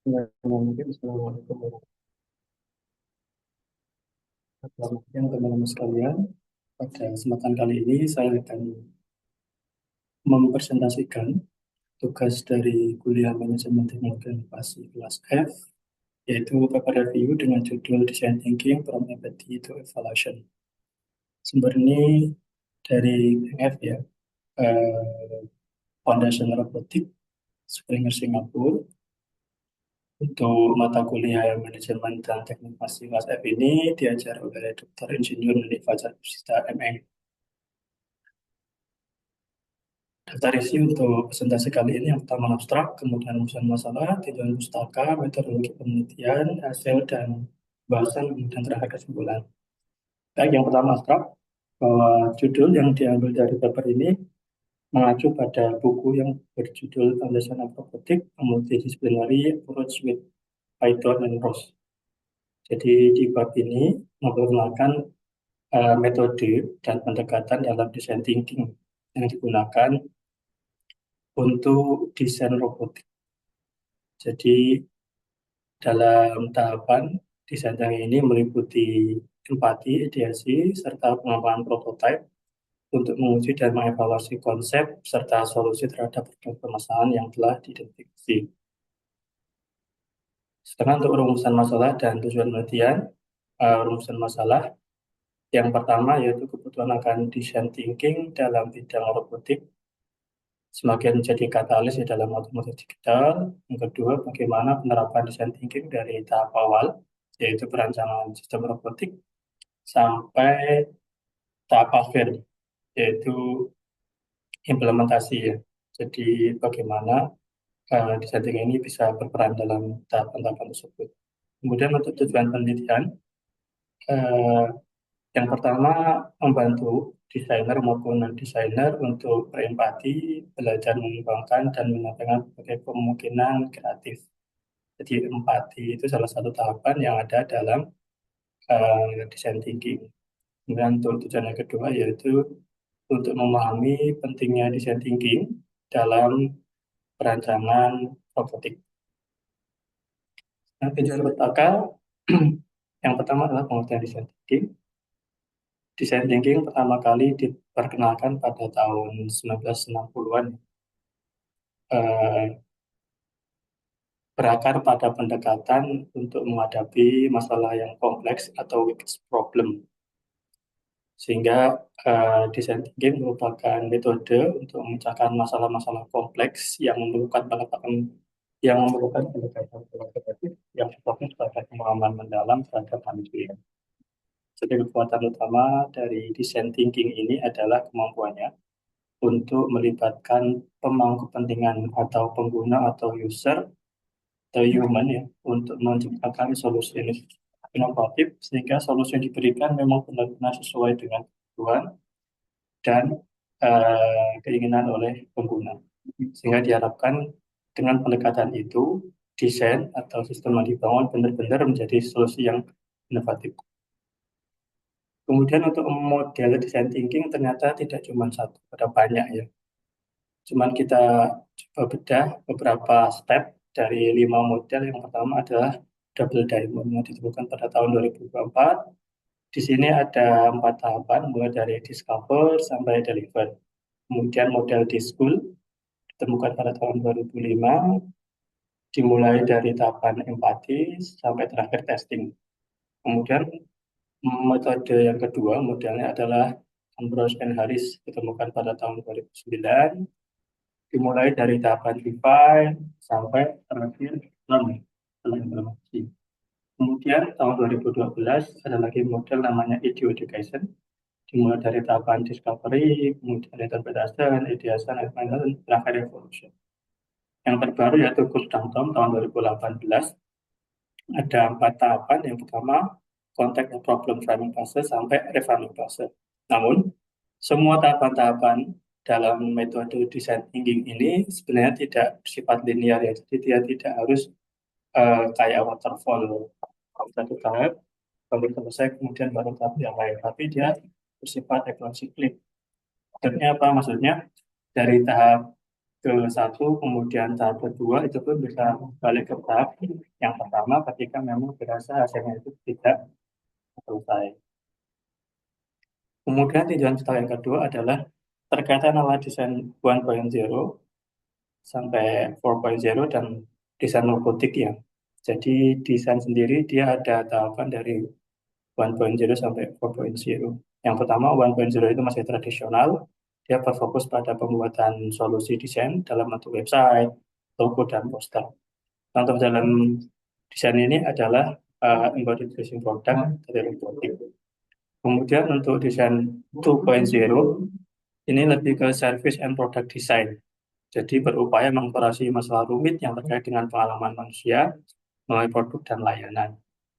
Ya, mungkin Assalamualaikum warahmatullahi wabarakatuh teman-teman sekalian. Pada kesempatan kali ini saya akan mempresentasikan tugas dari kuliah manajemen teknologi inovasi kelas F, yaitu paper review dengan judul Design Thinking from Empathy to Evaluation. Sumber ini dari F ya, Foundation Robotics, Springer Singapura. Untuk mata kuliah manajemen dan teknik informasi kelas F ini diajar oleh Dr. Insinyur Nini Fajar Pusita MM. Daftar isi untuk presentasi kali ini yang pertama abstrak, kemudian rumusan masalah, tujuan pustaka, metodologi penelitian, hasil, dan bahasan, kemudian terakhir kesimpulan. Baik, yang pertama abstrak, bahwa judul yang diambil dari paper ini mengacu pada buku yang berjudul Foundation of Robotics, A Multidisciplinary Approach with Python and ROS. Jadi di bab ini memperkenalkan metode dan pendekatan dalam design thinking yang digunakan untuk desain robotik. Jadi dalam tahapan desain thinking ini meliputi empati, ideasi, serta pengembangan prototipe untuk menguji dan mengevaluasi konsep serta solusi terhadap berbagai permasalahan yang telah diidentifikasi. Sekarang untuk rumusan masalah dan tujuan penelitian, rumusan masalah yang pertama yaitu kebutuhan akan design thinking dalam bidang robotik semakin menjadi katalis di dalam otomotif digital. Yang kedua, bagaimana penerapan design thinking dari tahap awal, yaitu perancangan sistem robotik, sampai tahap akhir, yaitu implementasi ya. Jadi bagaimana design thinking ini bisa berperan dalam tahapan-tahapan tersebut. Kemudian untuk tujuan penelitian, eh, yang pertama membantu desainer maupun non-desainer untuk berempati, belajar mengembangkan dan menetapkan berbagai kemungkinan kreatif. Jadi empati itu salah satu tahapan yang ada dalam design thinking. Kemudian untuk tujuan yang kedua yaitu untuk memahami pentingnya design thinking dalam perancangan robotik. Nah, tujuan pertama yang pertama adalah pengertian design thinking. Design thinking pertama kali diperkenalkan pada tahun 1960-an, eh, berakar pada pendekatan untuk menghadapi masalah yang kompleks atau mixed problem. Sehingga design thinking merupakan metode untuk memecahkan masalah-masalah kompleks yang memerlukan pendekatan kualitatif yang sifatnya sebagai pemahaman mendalam terhadap manusia. Jadi kekuatan utama dari design thinking ini adalah kemampuannya untuk melibatkan pemangku kepentingan atau pengguna atau user atau human ya untuk menciptakan solusi inovatif sehingga solusi yang diberikan memang benar-benar sesuai dengan kebutuhan dan keinginan oleh pengguna. Sehingga diharapkan dengan pendekatan itu desain atau sistem yang dibangun benar-benar menjadi solusi yang inovatif. Kemudian untuk model design thinking ternyata tidak cuma satu, ada banyak ya. Cuman kita coba bedah beberapa step dari 5 model. Yang pertama adalah double diamond yang ditemukan pada tahun 2024. Di sini ada 4 tahapan, mulai dari discover sampai deliver. Kemudian model discool ditemukan pada tahun 2005, dimulai dari tahapan empati sampai terakhir testing. Kemudian metode yang kedua, modelnya adalah Ambrose and Harris, ditemukan pada tahun 2009, dimulai dari tahapan define sampai terakhir learn, setelah implementasi. Kemudian tahun 2012 ada lagi model namanya EDU Education, dimulai dari tahapan discovery, kemudian interpretation, ideation, dan terakhir evolution. Yang terbaru yaitu Kurs Tom tahun 2018, ada 4 tahapan. Yang pertama, contact and problem framing fase sampai refining fase. Namun, semua tahapan-tahapan dalam metode design thinking ini sebenarnya tidak bersifat linear ya. Jadi dia tidak harus kayak waterfall. Kalau satu tahap, baru selesai, kemudian baru tahap yang lain. Tapi dia bersifat evolusi. Maksudnya apa? Maksudnya dari tahap ke satu, kemudian tahap kedua itu pun bisa balik ke tahap yang pertama ketika memang dirasa hasilnya itu tidak selesai. Kemudian tinjauan style yang kedua adalah terkait ala desain 1.0 sampai 4.0 dan desain robotik ya. Jadi desain sendiri dia ada tahapan dari 1.0 sampai 4.0. Yang pertama 1.0 itu masih tradisional, dia berfokus pada pembuatan solusi desain dalam bentuk website, logo, dan poster. Contoh dalam desain ini adalah embodied facing product dari robotik. Kemudian untuk desain 2.0 ini lebih ke service and product design. Jadi berupaya mengoperasi masalah rumit yang terkait dengan pengalaman manusia melalui produk dan layanan.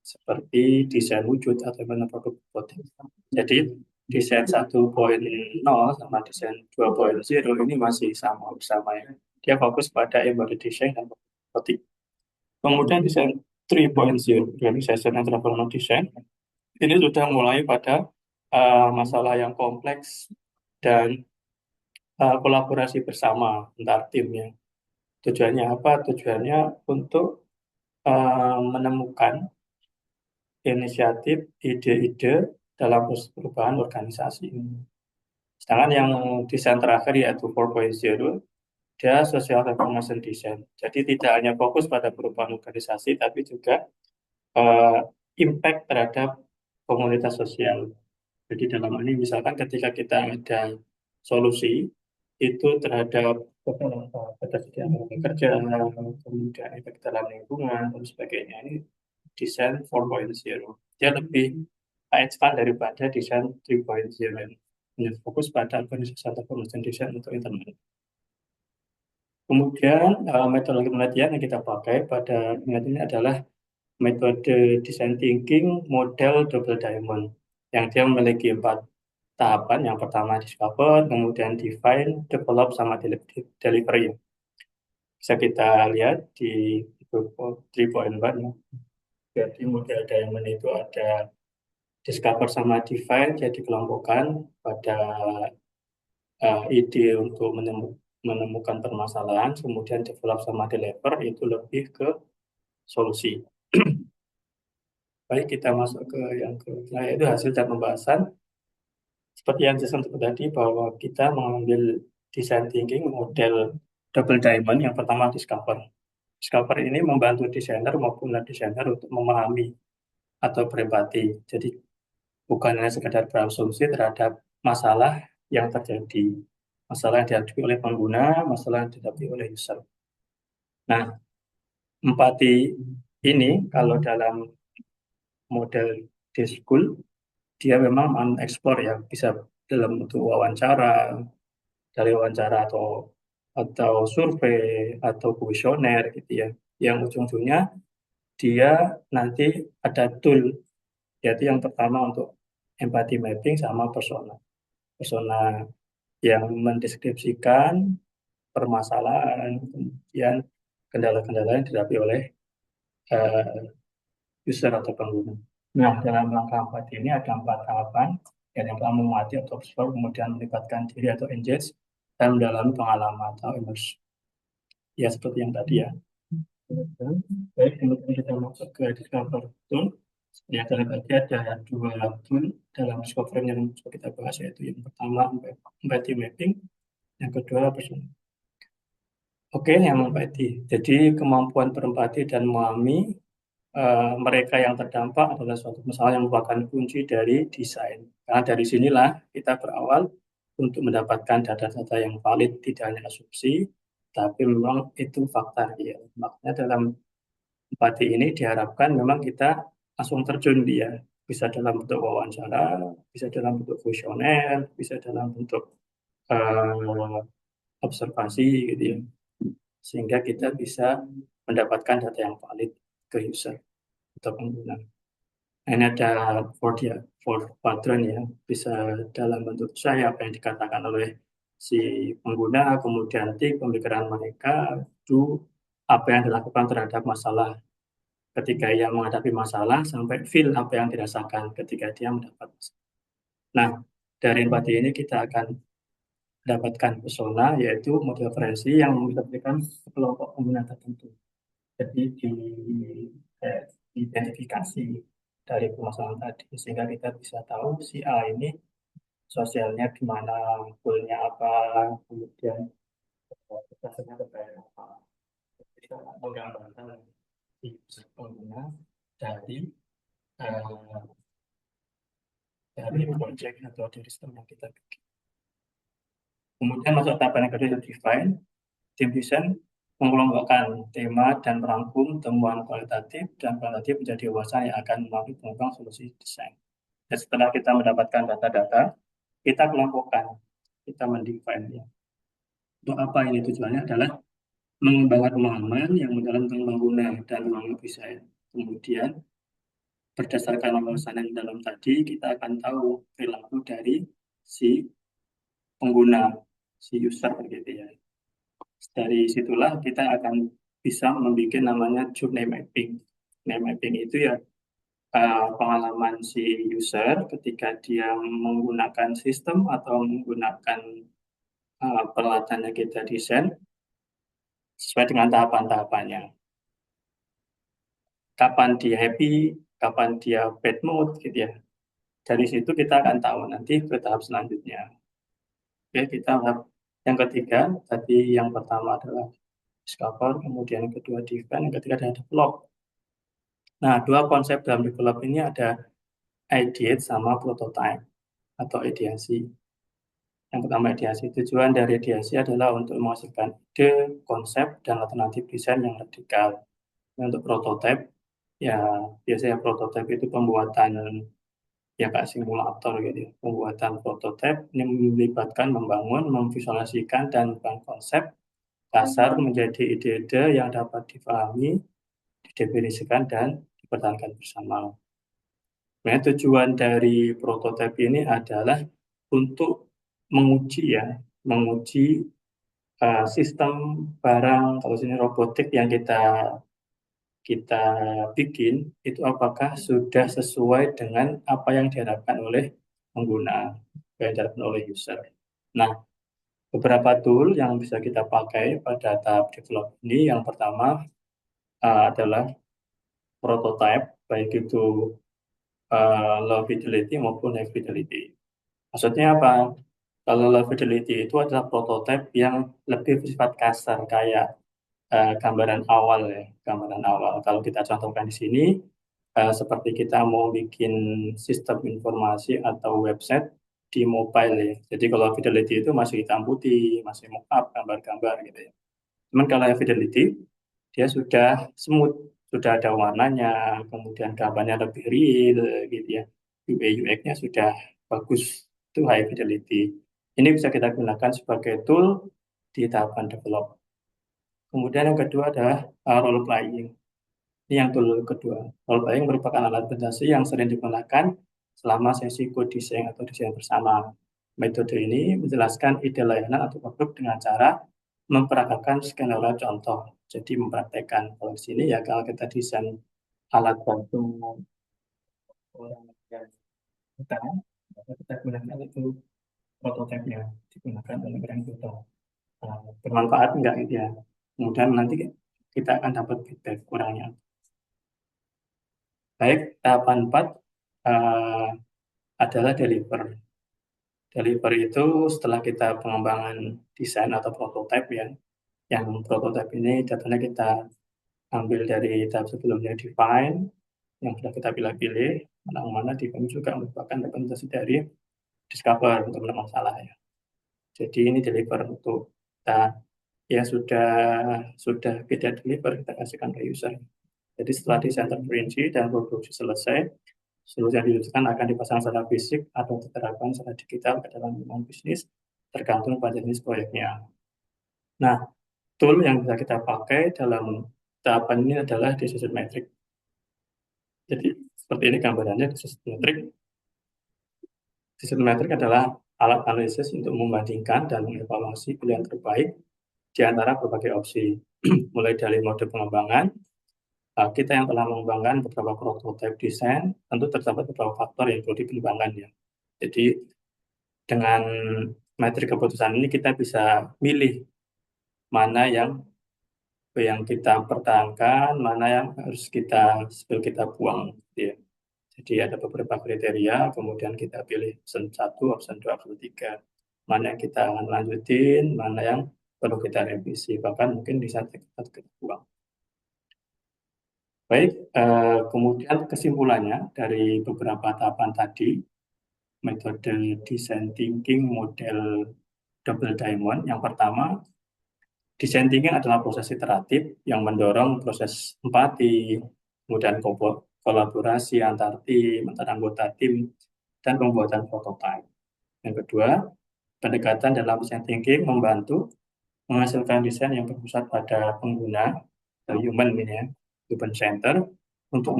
Seperti desain wujud atau mana produk robotik. Jadi desain 1.0 sama desain 2.0 ini masih sama bersama ya. Dia fokus pada embodied design dan robotik. Kemudian desain 3.0 realization and transformational design ini sudah mulai pada masalah yang kompleks dan kolaborasi bersama antar timnya. Tujuannya apa? Tujuannya untuk menemukan inisiatif, ide-ide dalam proses perubahan organisasi. Sedangkan yang desain terakhir yaitu 4.0, dia social transformation design. Jadi tidak hanya fokus pada perubahan organisasi, tapi juga eh, impact terhadap komunitas sosial. Jadi dalam ini misalkan ketika kita ada solusi itu terhadap ketersediaan tenaga kerja, kemudian efek dalam lingkungan dan sebagainya ini desain 4.0. Dia lebih expand daripada desain 3.0 yang fokus pada organisasi atau pengurusan desain untuk internal. Kemudian metodologi penelitian yang kita pakai pada penelitian ini adalah metode design thinking model double diamond yang dia memiliki 4 tahapan. Yang pertama discover, kemudian define, develop, sama delivery. Bisa kita lihat di 3.1 ya. Jadi model diamond itu ada discover sama define, jadi kelompokkan pada ide untuk menemukan permasalahan, kemudian develop sama deliver itu lebih ke solusi. Baik, kita masuk ke yang ke, nah itu hasil dari pembahasan. Seperti yang saya sampaikan tadi bahwa kita mengambil design thinking model double diamond yang pertama discover. Discover ini membantu desainer maupun non desainer untuk memahami atau berempati. Jadi bukan hanya sekedar berasumsi terhadap masalah yang terjadi, masalah yang dihadapi oleh pengguna, masalah yang dihadapi oleh user. Nah, empati ini kalau dalam model D-School dia memang mengeksplor ya, bisa dalam bentuk wawancara, dari wawancara atau survei atau kuesioner gitu ya, yang ujung-ujungnya dia nanti ada tool, yaitu yang pertama untuk empathy mapping sama persona persona yang mendeskripsikan permasalahan, kemudian kendala-kendala yang dihadapi oleh uh, user atau pengguna. Nah, dalam langkah empati ini ada 4 tahapan. Yang pertama mengamati atau observe, kemudian melibatkan diri atau engage, dan mendalami pengalaman atau immerse. Ya, seperti yang tadi ya. Baik, kemudian kita masuk ke discover tool. Seperti yang tadi ada 2 tool dalam discover yang kita bahas, yaitu yang pertama empathy mapping, yang kedua personal. Oke, yang empathy. Jadi kemampuan berempati dan memahami mereka yang terdampak adalah suatu masalah yang merupakan kunci dari desain. Karena dari sinilah kita berawal untuk mendapatkan data-data yang valid, tidak hanya asumsi, tapi memang itu fakta real. Makanya dalam empati ini diharapkan memang kita langsung terjun dia. Bisa dalam bentuk wawancara, bisa dalam bentuk kuesioner, bisa dalam bentuk uh, observasi gitu ya. Sehingga kita bisa mendapatkan data yang valid ke user atau pengguna. Nah, ini ada for quadrant ya, bisa dalam bentuk saya apa yang dikatakan oleh si pengguna, kemudian tik pemikiran mereka, do apa yang dilakukan terhadap masalah ketika ia menghadapi masalah, sampai feel apa yang dirasakan ketika dia mendapat masalah. Nah, dari empati ini kita akan mendapatkan persona, yaitu model referensi yang memberikan kelompok pengguna tertentu. Jadi diidentifikasi dari permasalahan tadi, sehingga kita bisa tahu si A ini sosialnya gimana, goalnya apa, kemudian berdasarkan kebayaan apa. Jadi kita menggambarkan si pengguna dari eh, project atau dari sistem yang kita bikin. Kemudian masuk tahapan yang kedua yaitu define. Tim desain mengelompokkan tema dan merangkum temuan kualitatif dan kualitatif menjadi wawasan yang akan membantu pengembang solusi desain. Dan setelah kita mendapatkan data-data, kita kelompokkan, kita mendefine ya. Untuk apa ini tujuannya adalah mengembangkan pemahaman yang mendalam tentang pengguna dan melalui desain. Kemudian berdasarkan wawasan yang dalam tadi, kita akan tahu perilaku dari si pengguna, si user begitu ya. Dari situlah kita akan bisa membuat namanya journey mapping. Journey mapping itu ya pengalaman si user ketika dia menggunakan sistem atau menggunakan peralatan yang kita desain sesuai dengan tahapan-tahapannya. Kapan dia happy, kapan dia bad mood, gitu ya. Dari situ kita akan tahu nanti ke tahap selanjutnya. Oke, kita tahap yang ketiga, tadi yang pertama adalah discover, kemudian yang kedua define, yang ketiga adalah develop. Nah, dua konsep dalam develop ini ada ideate sama prototype atau ideasi. Yang pertama ideasi, tujuan dari ideasi adalah untuk menghasilkan ide, konsep, dan alternatif desain yang radikal. Dan untuk prototype, ya biasanya prototype itu pembuatan ya kayak simulator gitu ya. Pembuatan prototype ini melibatkan membangun, memvisualisasikan, dan membangun konsep dasar menjadi ide-ide yang dapat dipahami, didefinisikan, dan dipertahankan bersama. Nah, tujuan dari prototipe ini adalah untuk menguji ya, menguji sistem barang kalau sini robotik yang kita kita bikin itu apakah sudah sesuai dengan apa yang diharapkan oleh pengguna, apa yang diharapkan oleh user. Nah, beberapa tool yang bisa kita pakai pada tahap develop ini, yang pertama adalah prototype, baik itu low fidelity maupun high fidelity. Maksudnya apa? Kalau low fidelity itu adalah prototipe yang lebih bersifat kasar, kayak gambaran awal ya, gambaran awal. Kalau kita contohkan di sini, seperti kita mau bikin sistem informasi atau website di mobile ya. Jadi kalau fidelity itu masih hitam putih, masih mock-up, gambar-gambar gitu ya. Cuman kalau high fidelity, dia sudah smooth, sudah ada warnanya, kemudian gambarnya lebih real gitu ya. UI UX-nya sudah bagus, itu high fidelity. Ini bisa kita gunakan sebagai tool di tahapan develop. Kemudian yang kedua adalah role playing. Ini yang tool kedua. Role playing merupakan alat presentasi yang sering digunakan selama sesi code design atau desain bersama. Metode ini menjelaskan ide layanan atau produk dengan cara memperagakan skenario contoh. Jadi mempraktekkan. Kalau di sini ya kalau kita desain alat bantu orang yang kita, maka kita gunakan itu prototipenya digunakan oleh orang itu. Bermanfaat enggak gitu ya. Kemudian nanti kita akan dapat feedback kurangnya. Baik, tahapan 4 uh, adalah deliver. Deliver itu setelah kita pengembangan desain atau prototype ya, yang prototype ini datanya kita ambil dari tahap sebelumnya define, yang sudah kita pilih-pilih, mana-mana define juga merupakan representasi dari discover untuk masalah ya. Jadi ini deliver untuk kita ya sudah kita deliver, kita kasihkan ke user. Jadi setelah desain terperinci dan produksi selesai, solusi yang diluncurkan akan dipasang secara fisik atau diterapkan secara digital ke dalam lingkungan bisnis, tergantung pada jenis proyeknya. Nah, tool yang bisa kita pakai dalam tahapan ini adalah decision metric. Jadi seperti ini gambarannya decision metric. Decision metric adalah alat analisis untuk membandingkan dan mengevaluasi pilihan terbaik di antara berbagai opsi, mulai dari mode pengembangan. Kita yang telah mengembangkan beberapa prototipe desain, tentu terdapat beberapa faktor yang perlu dipertimbangkan ya. Jadi dengan materi keputusan ini kita bisa milih mana yang kita pertahankan, mana yang harus kita buang, gitu ya. Jadi ada beberapa kriteria, kemudian kita pilih option 1, option 2, option 3. Mana yang kita akan lanjutin, mana yang perlu kita revisi, bahkan mungkin bisa kita buang. Baik, kemudian kesimpulannya dari beberapa tahapan tadi, metode design thinking model double diamond. Yang pertama, design thinking adalah proses iteratif yang mendorong proses empati, kemudian kolaborasi antar tim, antar anggota tim, dan pembuatan prototipe. Yang kedua, pendekatan dalam design thinking membantu menghasilkan desain yang berpusat pada pengguna, atau human ini ya, human center, untuk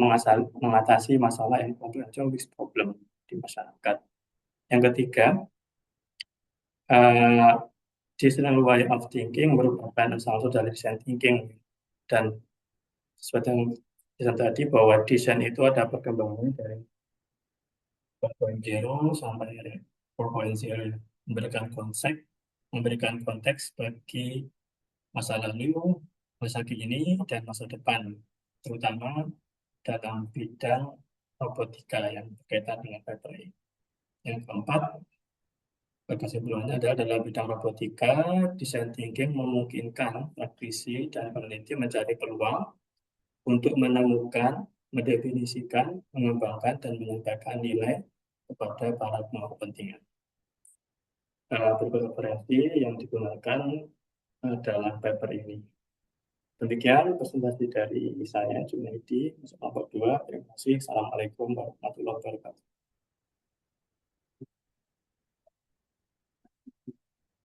mengatasi masalah yang kompleks problem di masyarakat. Yang ketiga, eh, design way of thinking merupakan salah satu dari design thinking, dan seperti yang disebut tadi bahwa desain itu ada perkembangan dari 4.0 sampai 4.0, memberikan konsep, memberikan konteks bagi masa lalu, masa kini, dan masa depan, terutama dalam bidang robotika yang berkaitan dengan baterai. Yang keempat, kesimpulannya adalah dalam bidang robotika, design thinking memungkinkan praktisi dan peneliti mencari peluang untuk menemukan, mendefinisikan, mengembangkan, dan menyampaikan nilai kepada para pemangku kepentingan. Berbagai referensi yang digunakan dalam paper ini. Demikian presentasi dari saya, Junaidi, kelompok 2. Terima kasih. Assalamualaikum warahmatullahi wabarakatuh.